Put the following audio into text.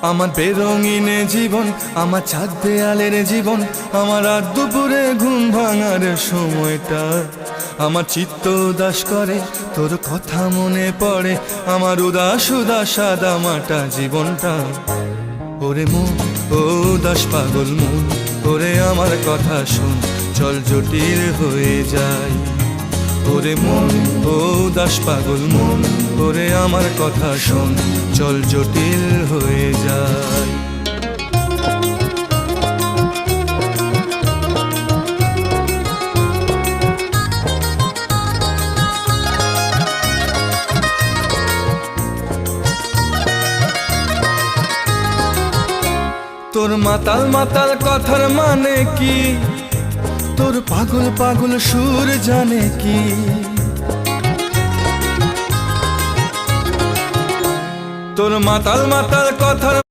আমার বেরঙিনে জীবন, আমার ছাদ দেয়ালের জীবন, আমার রাত দুপুরে ঘুম ভাঙার সময়টা। আমার চিত্ত উদাস করে, তোর কথা মনে পড়ে, আমার উদাস উদাস সাদা মাটা জীবনটা। ওরে মন, ও উদাস পাগল মন, ওরে আমার কথা শোন, চল জটিল হয়ে যায়। ওরে মন, ও উদাস পাগল মন, ওরে আমার কথা শোন, চল জটিল হয়ে যায়। তোর মাতাল মাতাল কথার মানে কি, তোর পাগল পাগল সুর জানে কি। তোর মাতাল মাতাল কথার